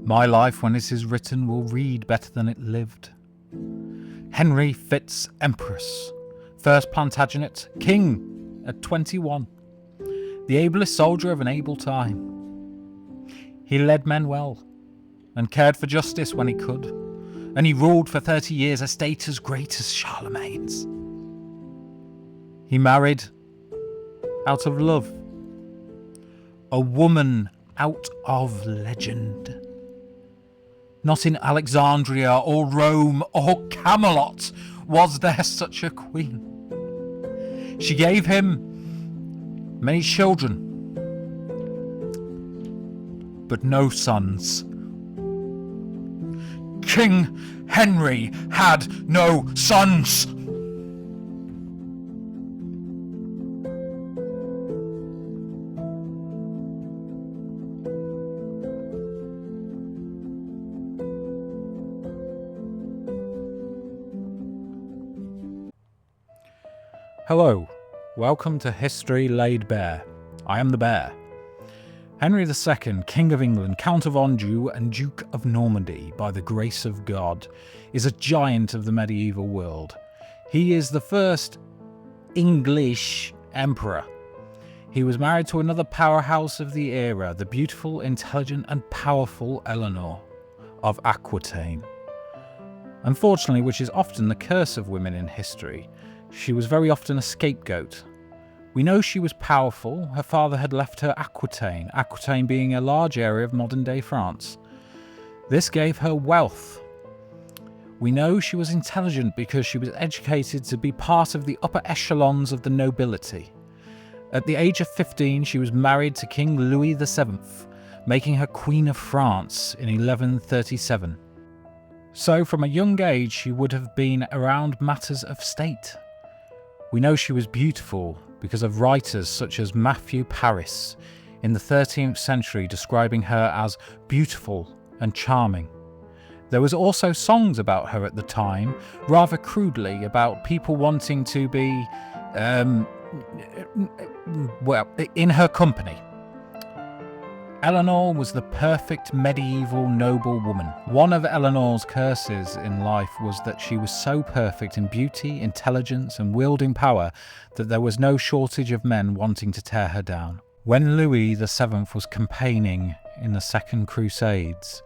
My life, when it is written, will read better than it lived. Henry Fitz Empress, first Plantagenet, king at 21, the ablest soldier of an able time. He led men well, and cared for justice when he could, and he ruled for 30 years a state as great as Charlemagne's. He married out of love, a woman out of legend. Not in Alexandria or Rome or Camelot was there such a queen. She gave him many children, but no sons. King Henry had no sons. Hello, welcome to History Laid Bare. I am the Bear. Henry II, King of England, Count of Anjou and Duke of Normandy, by the grace of God, is a giant of the medieval world. He is the first English emperor. He was married to another powerhouse of the era, the beautiful, intelligent and powerful Eleanor of Aquitaine. Unfortunately, which is often the curse of women in history, she was very often a scapegoat. We know she was powerful. Her father had left her Aquitaine, Aquitaine being a large area of modern-day France. This gave her wealth. We know she was intelligent because she was educated to be part of the upper echelons of the nobility. At the age of 15, she was married to King Louis VII, making her Queen of France in 1137. So from a young age, she would have been around matters of state. We know she was beautiful because of writers such as Matthew Paris in the 13th century describing her as beautiful and charming. There was also songs about her at the time, rather crudely, about people wanting to be, in her company. Eleanor was the perfect medieval noble woman. One of Eleanor's curses in life was that she was so perfect in beauty, intelligence and wielding power that there was no shortage of men wanting to tear her down. When Louis VII was campaigning in the Second Crusades,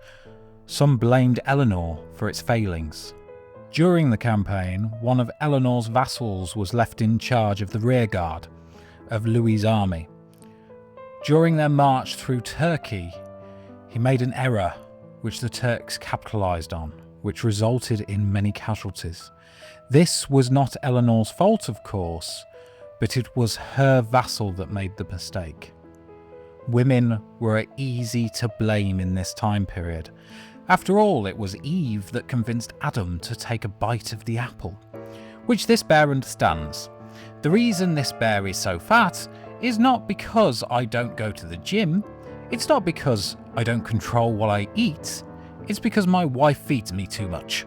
some blamed Eleanor for its failings. During the campaign, one of Eleanor's vassals was left in charge of the rearguard of Louis's army. During their march through Turkey, he made an error which the Turks capitalised on, which resulted in many casualties. This was not Eleanor's fault, of course, but it was her vassal that made the mistake. Women were easy to blame in this time period. After all, it was Eve that convinced Adam to take a bite of the apple, which this bear understands. The reason this bear is so fat is not because I don't go to the gym, it's not because I don't control what I eat, it's because my wife feeds me too much.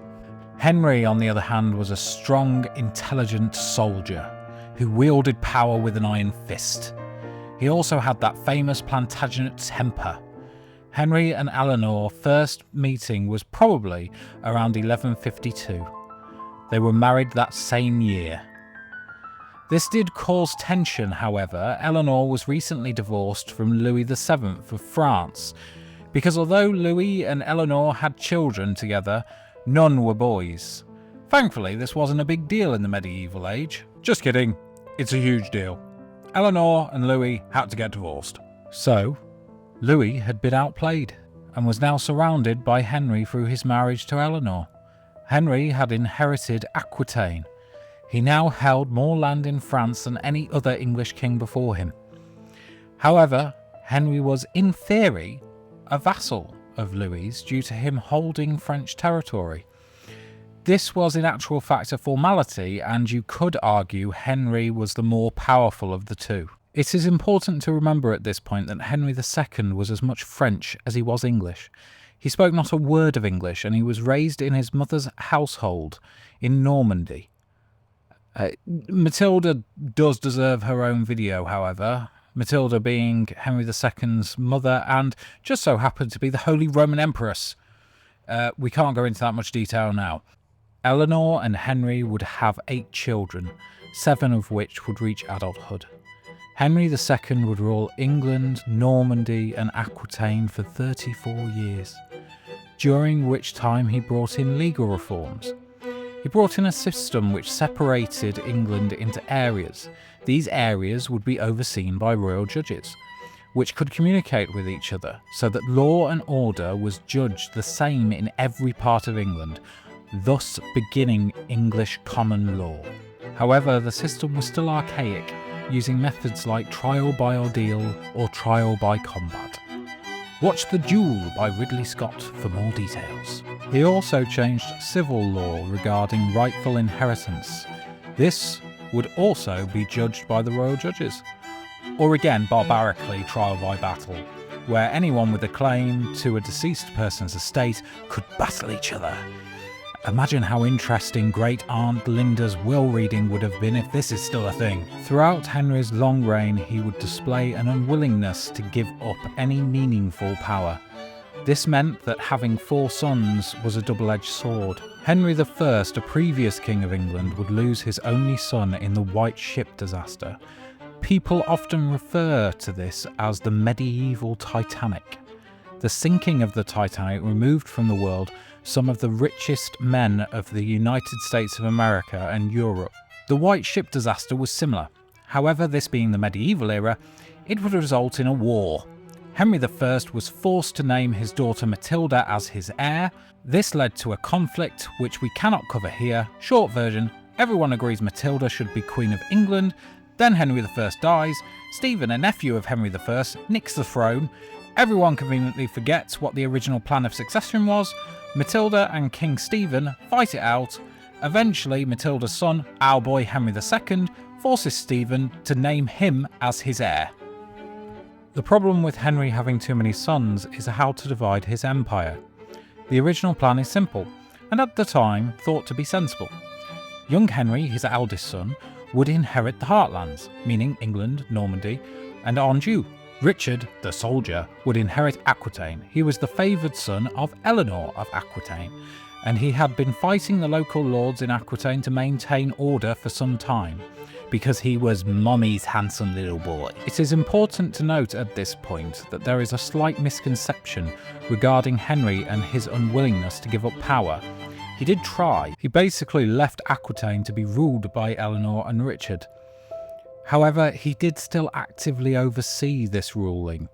Henry, on the other hand, was a strong, intelligent soldier who wielded power with an iron fist. He also had that famous Plantagenet temper. Henry and Eleanor's first meeting was probably around 1152. They were married that same year. This did cause tension, however. Eleanor was recently divorced from Louis VII of France, because although Louis and Eleanor had children together, none were boys. Thankfully, this wasn't a big deal in the medieval age. Just kidding, it's a huge deal. Eleanor and Louis had to get divorced. So, Louis had been outplayed, and was now surrounded by Henry through his marriage to Eleanor. Henry had inherited Aquitaine. He now held more land in France than any other English king before him. However, Henry was, in theory, a vassal of Louis due to him holding French territory. This was in actual fact a formality, and you could argue Henry was the more powerful of the two. It is important to remember at this point that Henry II was as much French as he was English. He spoke not a word of English, and he was raised in his mother's household in Normandy. Matilda does deserve her own video, however. Matilda being Henry II's mother and just so happened to be the Holy Roman Empress. We can't go into that much detail now. Eleanor and Henry would have 8 children, 7 of which would reach adulthood. Henry II would rule England, Normandy and Aquitaine for 34 years, during which time he brought in legal reforms. He brought in a system which separated England into areas. These areas would be overseen by royal judges, which could communicate with each other so that law and order was judged the same in every part of England, thus beginning English common law. However, the system was still archaic, using methods like trial by ordeal or trial by combat. Watch The Duel by Ridley Scott for more details. He also changed civil law regarding rightful inheritance. This would also be judged by the royal judges. Or again, barbarically, trial by battle, where anyone with a claim to a deceased person's estate could battle each other. Imagine how interesting Great Aunt Linda's will reading would have been if this is still a thing. Throughout Henry's long reign, he would display an unwillingness to give up any meaningful power. This meant that having 4 sons was a double-edged sword. Henry I, a previous king of England, would lose his only son in the White Ship disaster. People often refer to this as the medieval Titanic. The sinking of the Titanic removed from the world some of the richest men of the United States of America and Europe. The White Ship disaster was similar. However, this being the medieval era, it would result in a war. Henry I was forced to name his daughter Matilda as his heir. This led to a conflict which we cannot cover here. Short version, everyone agrees Matilda should be Queen of England. Then Henry I dies. Stephen, a nephew of Henry I, nicks the throne. Everyone conveniently forgets what the original plan of succession was. Matilda and King Stephen fight it out. Eventually, Matilda's son, our boy Henry II, forces Stephen to name him as his heir. The problem with Henry having too many sons is how to divide his empire. The original plan is simple, and at the time thought to be sensible. Young Henry, his eldest son, would inherit the Heartlands, meaning England, Normandy, and Anjou. Richard, the soldier, would inherit Aquitaine. He was the favoured son of Eleanor of Aquitaine, and he had been fighting the local lords in Aquitaine to maintain order for some time, because he was Mommy's handsome little boy. It is important to note at this point that there is a slight misconception regarding Henry and his unwillingness to give up power. He did try. He basically left Aquitaine to be ruled by Eleanor and Richard. However, he did still actively oversee this ruling.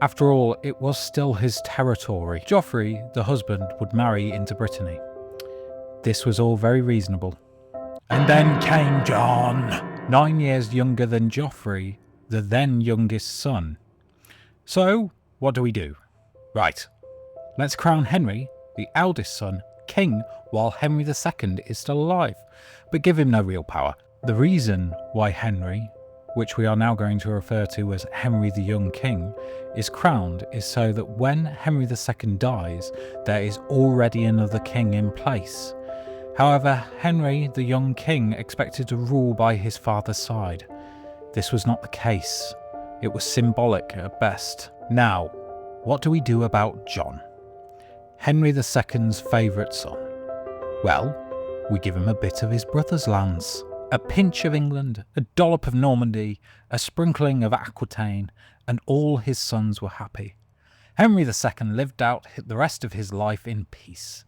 After all, it was still his territory. Geoffrey, the husband, would marry into Brittany. This was all very reasonable. And then came John, 9 years younger than Geoffrey, the then youngest son. So, what do? Right, let's crown Henry, the eldest son, king while Henry II is still alive, but give him no real power. The reason why Henry, which we are now going to refer to as Henry the Young King, is crowned is so that when Henry II dies, there is already another king in place. However, Henry the Young King expected to rule by his father's side. This was not the case. It was symbolic at best. Now, what do we do about John, Henry II's favourite son? Well, we give him a bit of his brother's lands. A pinch of England, a dollop of Normandy, a sprinkling of Aquitaine, and all his sons were happy. Henry II lived out the rest of his life in peace.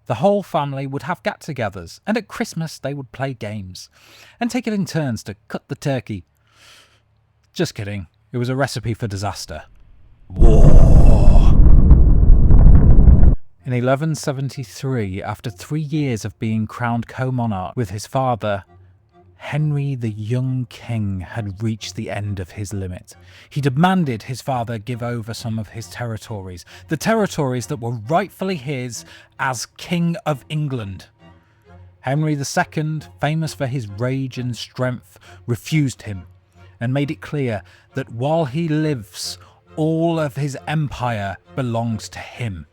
The whole family would have get-togethers, and at Christmas they would play games, and take it in turns to cut the turkey. Just kidding, it was a recipe for disaster. War! In 1173, after 3 years of being crowned co-monarch with his father, Henry the Young King had reached the end of his limit. He demanded his father give over some of his territories, the territories that were rightfully his as King of England. Henry II, famous for his rage and strength, refused him and made it clear that while he lives, all of his empire belongs to him.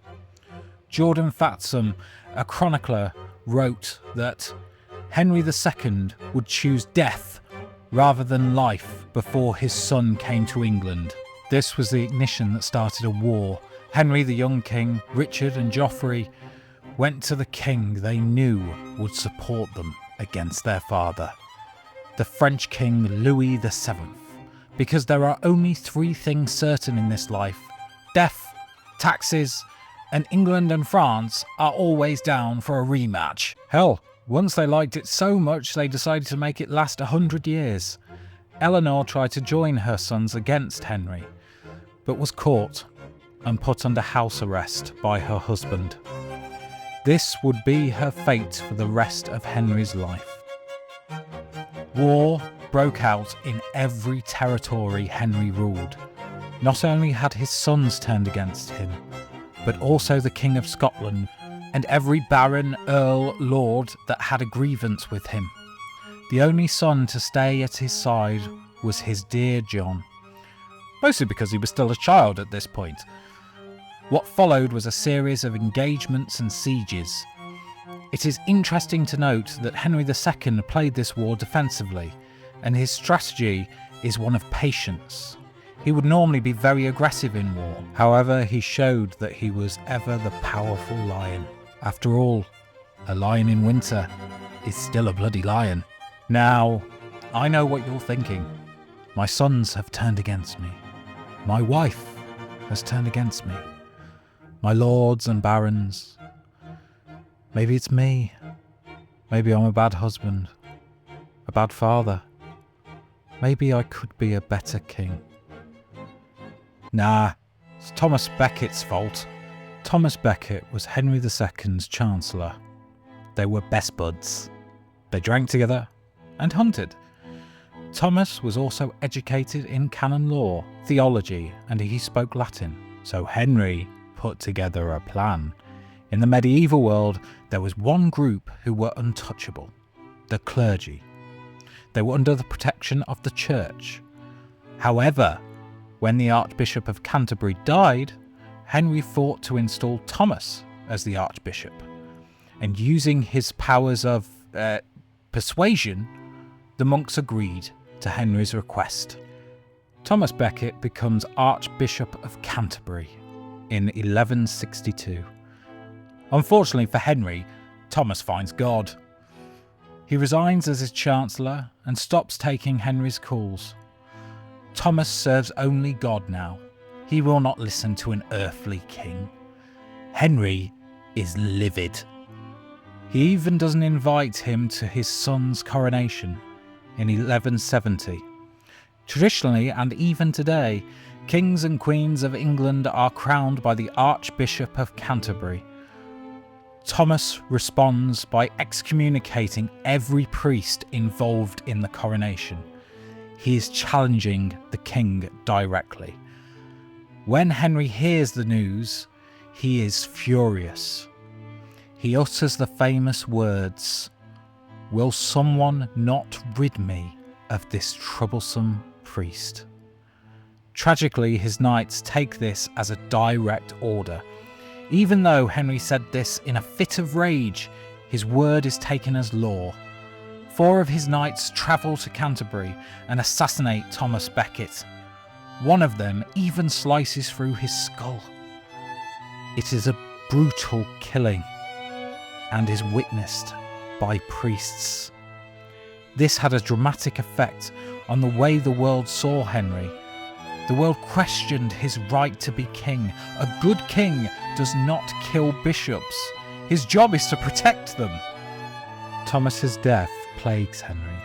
Jordan Fatsum, a chronicler, wrote that Henry II would choose death rather than life before his son came to England. This was the ignition that started a war. Henry, the young king, Richard and Geoffrey went to the king they knew would support them against their father, the French king Louis VII. Because there are only three things certain in this life: death, taxes, and England and France are always down for a rematch. Hell, once they liked it so much they decided to make it last 100 years. Eleanor tried to join her sons against Henry, but was caught and put under house arrest by her husband. This would be her fate for the rest of Henry's life. War broke out in every territory Henry ruled. Not only had his sons turned against him, but also the King of Scotland and every baron, earl, lord that had a grievance with him. The only son to stay at his side was his dear John, mostly because he was still a child at this point. What followed was a series of engagements and sieges. It is interesting to note that Henry II played this war defensively, and his strategy is one of patience. He would normally be very aggressive in war. However, he showed that he was ever the powerful lion. After all, a lion in winter is still a bloody lion. Now, I know what you're thinking. My sons have turned against me. My wife has turned against me. My lords and barons. Maybe it's me. Maybe I'm a bad husband. A bad father. Maybe I could be a better king. Nah, it's Thomas Becket's fault. Thomas Becket was Henry II's Chancellor. They were best buds. They drank together and hunted. Thomas was also educated in canon law, theology, and he spoke Latin. So Henry put together a plan. In the medieval world, there was one group who were untouchable: the clergy. They were under the protection of the church. However, when the Archbishop of Canterbury died, Henry fought to install Thomas as the Archbishop, and using his powers of persuasion, the monks agreed to Henry's request. Thomas Becket becomes Archbishop of Canterbury in 1162. Unfortunately for Henry, Thomas finds God. He resigns as his Chancellor and stops taking Henry's calls. Thomas serves only God now. He will not listen to an earthly king. Henry is livid. He even doesn't invite him to his son's coronation in 1170. Traditionally, and even today, kings and queens of England are crowned by the Archbishop of Canterbury. Thomas responds by excommunicating every priest involved in the coronation. He is challenging the king directly. When Henry hears the news, he is furious. He utters the famous words, "Will someone not rid me of this troublesome priest?" Tragically, his knights take this as a direct order. Even though Henry said this in a fit of rage, his word is taken as law. 4 of his knights travel to Canterbury and assassinate Thomas Becket. One of them even slices through his skull. It is a brutal killing and is witnessed by priests. This had a dramatic effect on the way the world saw Henry. The world questioned his right to be king. A good king does not kill bishops. His job is to protect them. Thomas's death plagues Henry,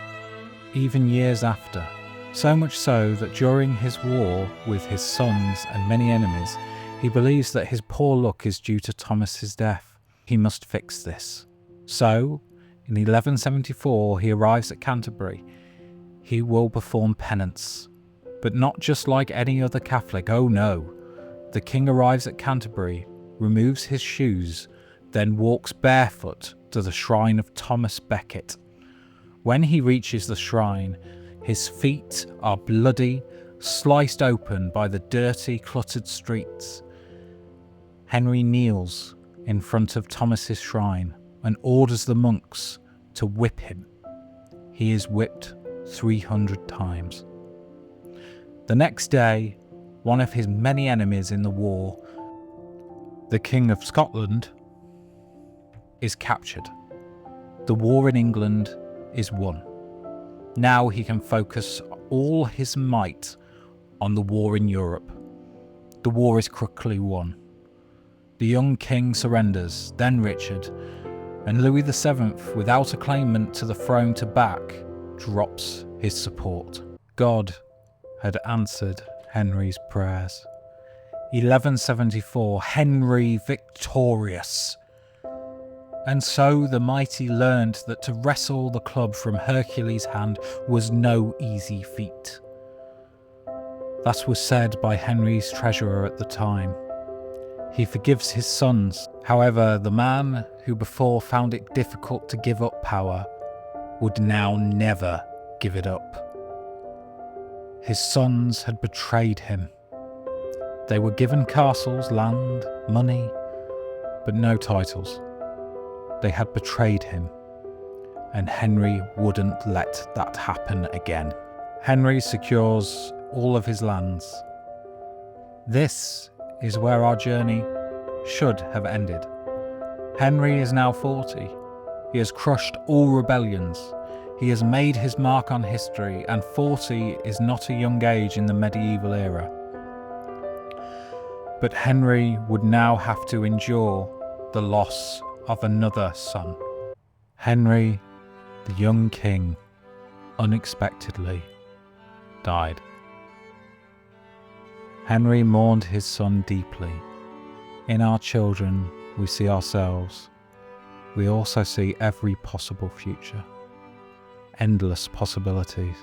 even years after. So much so that during his war with his sons and many enemies, he believes that his poor luck is due to Thomas's death. He must fix this. So, in 1174, he arrives at Canterbury. He will perform penance. But not just like any other Catholic, oh no. The king arrives at Canterbury, removes his shoes, then walks barefoot to the shrine of Thomas Becket. When he reaches the shrine, his feet are bloody, sliced open by the dirty, cluttered streets. Henry kneels in front of Thomas's shrine and orders the monks to whip him. He is whipped 300 times. The next day, one of his many enemies in the war, the King of Scotland, is captured. The war in England is won. Now he can focus all his might on the war in Europe. The war is quickly won. The young king surrenders, then Richard, and Louis VII, without a claimant to the throne to back, drops his support. God had answered Henry's prayers. 1174, Henry victorious. And so the mighty learned that to wrestle the club from Hercules' hand was no easy feat. That was said by Henry's treasurer at the time. He forgives his sons. However, the man who before found it difficult to give up power would now never give it up. His sons had betrayed him. They were given castles, land, money, but no titles. They had betrayed him, and Henry wouldn't let that happen again. Henry secures all of his lands. This is where our journey should have ended. Henry is now 40. He has crushed all rebellions. He has made his mark on history, and 40 is not a young age in the medieval era. But Henry would now have to endure the loss of another son. Henry, the young king, unexpectedly died. Henry mourned his son deeply. In our children, we see ourselves. We also see every possible future, endless possibilities.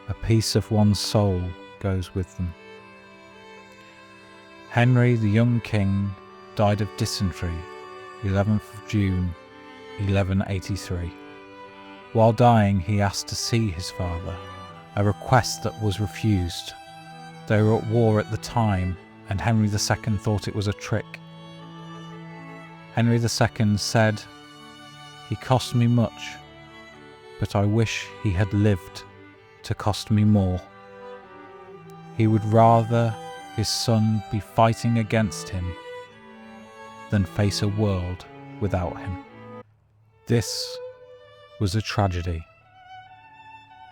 A piece of one's soul goes with them. Henry, the young king, died of dysentery, 11th of June, 1183. While dying, he asked to see his father, a request that was refused. They were at war at the time, and Henry II thought it was a trick. Henry II said, "He cost me much, but I wish he had lived to cost me more." He would rather his son be fighting against him than face a world without him. This was a tragedy.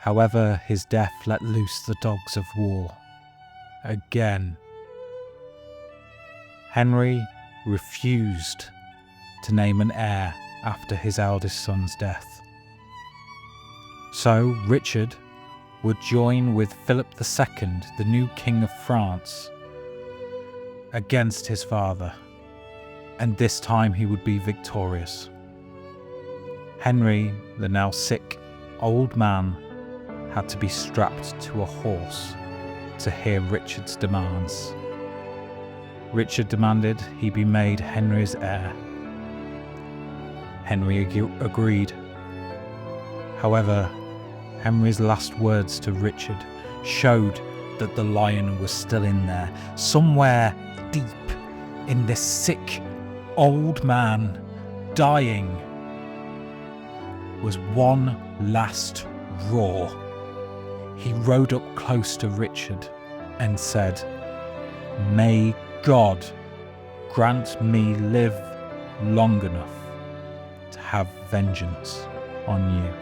However, his death let loose the dogs of war. Again, Henry refused to name an heir after his eldest son's death. So Richard would join with Philip II, the new King of France, against his father, and this time he would be victorious. Henry, the now sick old man, had to be strapped to a horse to hear Richard's demands. Richard demanded he be made Henry's heir. Henry agreed. However, Henry's last words to Richard showed that the lion was still in there. Somewhere deep in this sick old man dying was one last roar. He rode up close to Richard and said, "May God grant me live long enough to have vengeance on you."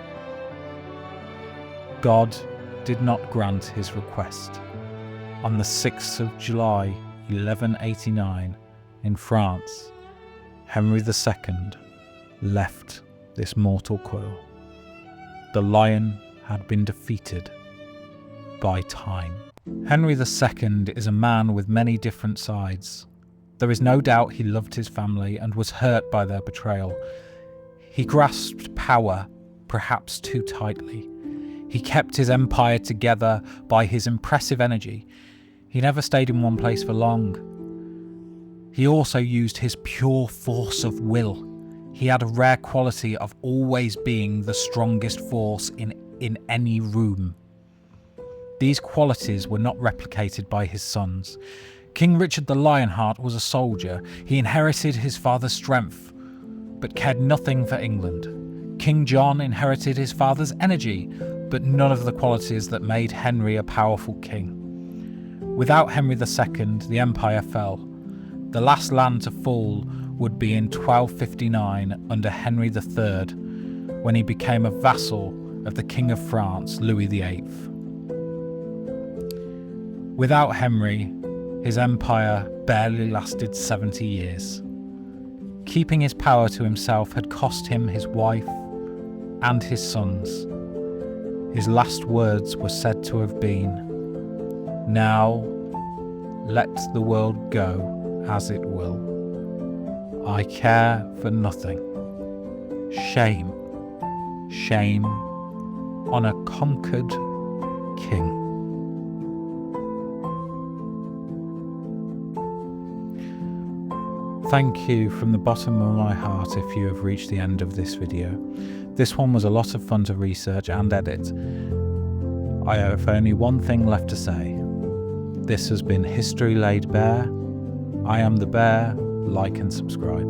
God did not grant his request. On the 6th of July, 1189, in France, Henry II left this mortal coil. The lion had been defeated by time. Henry II is a man with many different sides. There is no doubt he loved his family and was hurt by their betrayal. He grasped power, perhaps too tightly. He kept his empire together by his impressive energy. He never stayed in one place for long. He also used his pure force of will. He had a rare quality of always being the strongest force in any room. These qualities were not replicated by his sons. King Richard the Lionheart was a soldier. He inherited his father's strength, but cared nothing for England. King John inherited his father's energy, but none of the qualities that made Henry a powerful king. Without Henry II, the empire fell. The last land to fall would be in 1259 under Henry III, when he became a vassal of the King of France, Louis VIII. Without Henry, his empire barely lasted 70 years. Keeping his power to himself had cost him his wife and his sons. His last words were said to have been, "Now let the world go as it will. I care for nothing. Shame, shame on a conquered king." Thank you from the bottom of my heart if you have reached the end of this video. This one was a lot of fun to research and edit. I have only one thing left to say. This has been History Laid Bare. I am the Bear. Like and subscribe.